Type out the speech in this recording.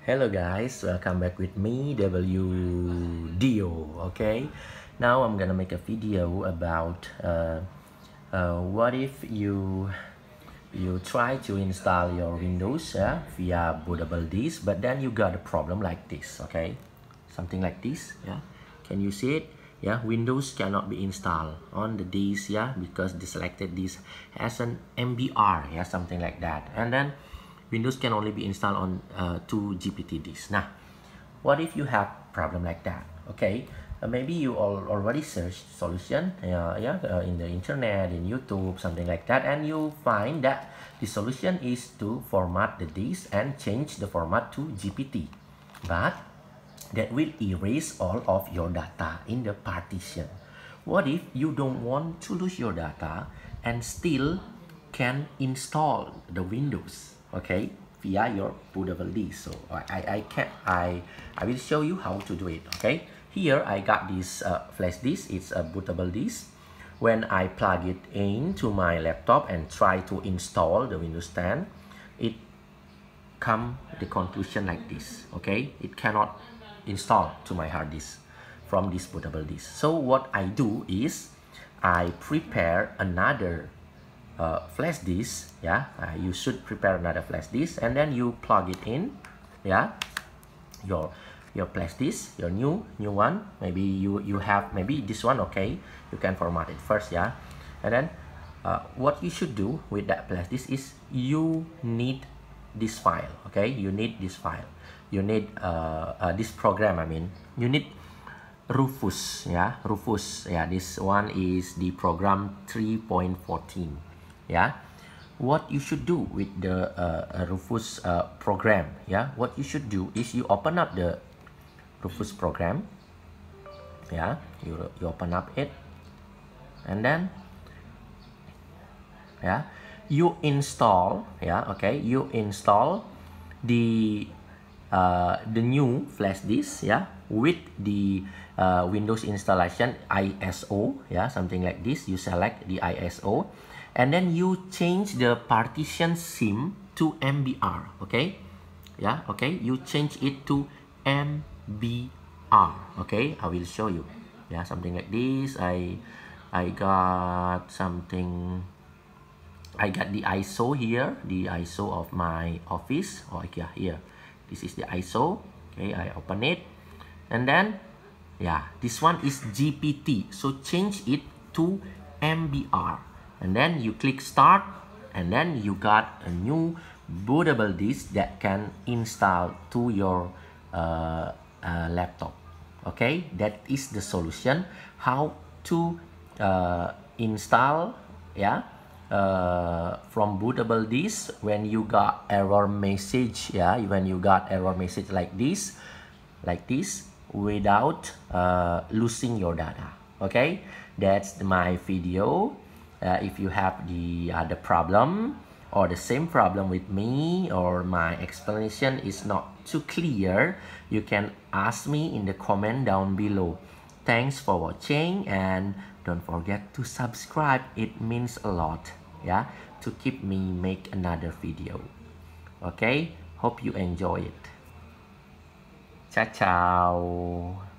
Hello guys, welcome back with me WDO. Okay, now I'm gonna make a video about what if you try to install your Windows via bootable disk, but then you got a problem like this. Okay, something like this. Yeah, can you see it? Yeah, Windows cannot be installed on the disk. Yeah, because the selected disk has an MBR. Yeah, something like that, and then Windows can only be installed on 2 GPT disks. Now, what if you have problem like that? Okay, maybe you already searched solution in the internet, in YouTube, something like that, and you find that the solution is to format the disk and change the format to GPT. But that will erase all of your data in the partition. What if you don't want to lose your data and still can install the Windows, okay, via your bootable disk? So I will show you how to do it. Okay, here I got this flash disk. It's a bootable disk. When I plug it into my laptop and try to install the Windows 10, it come the conclusion like this. Okay, it cannot install to my hard disk from this bootable disk. So what I do is I prepare another flash disk. Yeah, you should prepare another flash disk, and then you plug it in. Yeah, your flash disk, your new one. Maybe you have maybe this one. Okay, you can format it first. Yeah, and then what you should do with that flash disk is you need this file. Okay, you need this file. You need this program. I mean, you need Rufus. Yeah, Rufus. Yeah, this one is the program 3.14. Yeah, what you should do with the Rufus program? Yeah, what you should do is you open up the Rufus program. Yeah, you open up it, and then yeah, you install. Yeah, okay, you install the new flash disk, yeah, with the Windows installation ISO, yeah, something like this. You select the ISO, and then you change the partition sim to MBR. Okay, yeah, okay, you change it to MBR. Okay, I will show you. Yeah, something like this. I got something. I got the ISO here, the ISO of my office. Oh yeah, here. This is the ISO. Okay, I open it, and then yeah, this one is GPT. So change it to MBR, and then you click start, and then you got a new bootable disk that can install to your laptop. Okay, that is the solution how to install, yeah, from bootable disk when you got error message. Yeah, when you got error message like this without losing your data. Okay, that's my video. If you have the other problem or the same problem with me, or my explanation is not too clear, you can ask me in the comment down below. Thanks for watching, and don't forget to subscribe. It means a lot, yeah, to keep me make another video. Okay, hope you enjoy it. Ciao ciao.